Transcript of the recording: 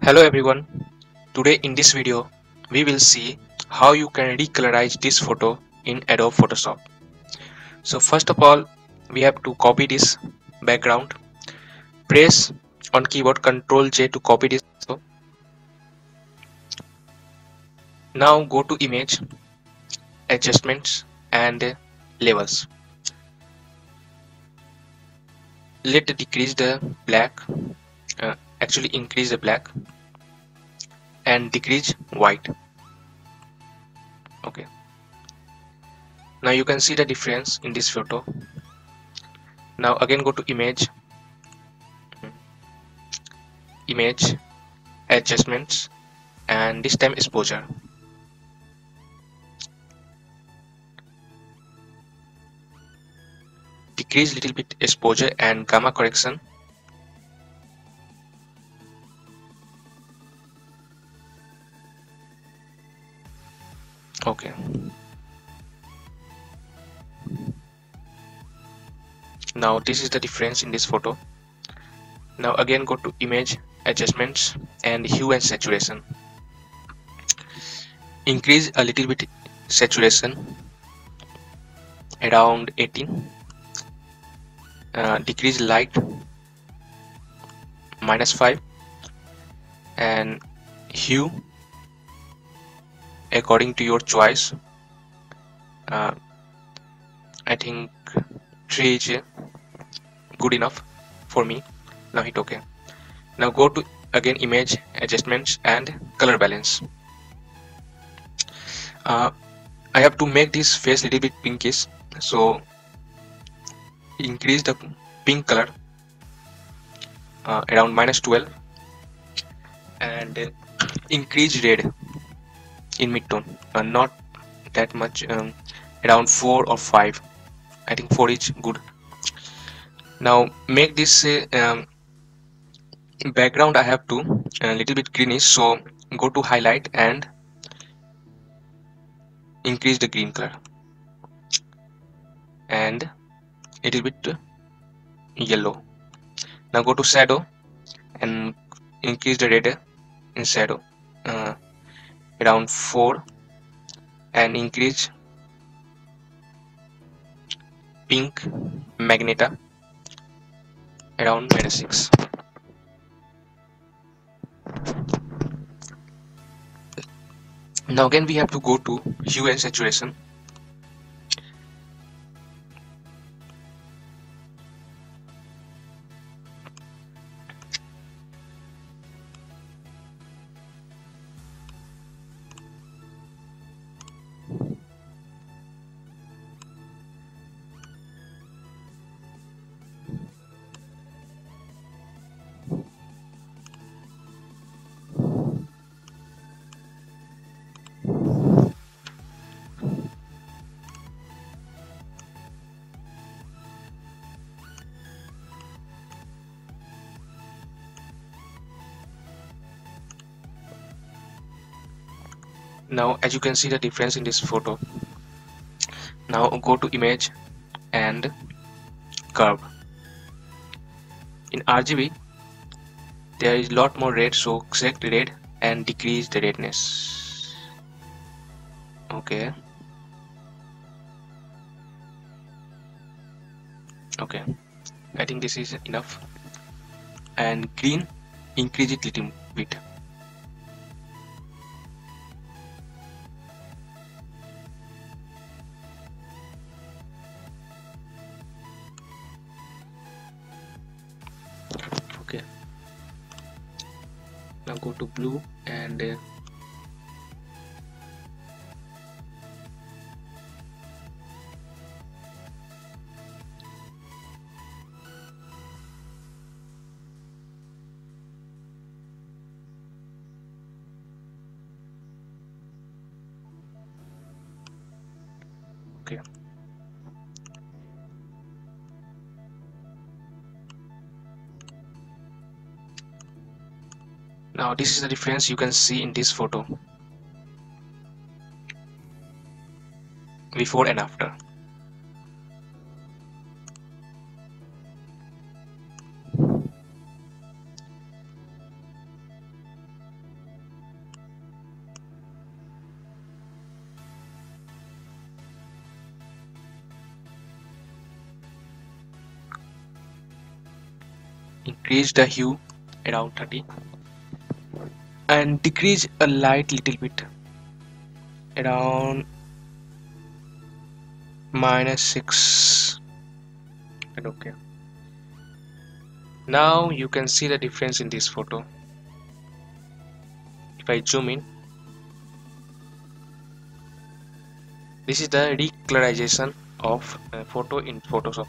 Hello everyone. Today in this video we will see how you can recolorize this photo in Adobe Photoshop. So first of all we have to copy this background. Press on keyboard Ctrl J to copy this. So now go to image, adjustments and levels. Let decrease the black, actually increase the black and decrease white. Okay. Now you can see the difference in this photo. Now again go to image, adjustments and this time exposure. Decrease little bit exposure and gamma correction. Okay. Now this is the difference in this photo. Now again go to image, adjustments and hue and saturation. Increase a little bit saturation around 18. Decrease light -5 and hue according to your choice. I think 3 is good enough for me. Now hit OK. Now go to again image, adjustments and color balance. I have to make this face a little bit pinkish, so increase the pink color around -12 and increase red in midtone, not that much, around 4 or 5. I think 4 is good. Now make this background I have to a little bit greenish, so go to highlight and increase the green color and a little bit yellow. Now go to shadow and increase the red in shadow around 4 and increase pink magenta around -6. Now again we have to go to hue and saturation. Now as you can see the difference in this photo. Now go to image and curve. In RGB there is lot more red, so select red and decrease the redness. Okay. Okay, I think this is enough. And green, increase it little bit. Okay. Now go to blue and okay. Now this is the difference you can see in this photo, before and after. increase the hue around 30 and decrease a light little bit around -6 and okay. Now you can see the difference in this photo. If I zoom in, this is the recolorization of a photo in Photoshop.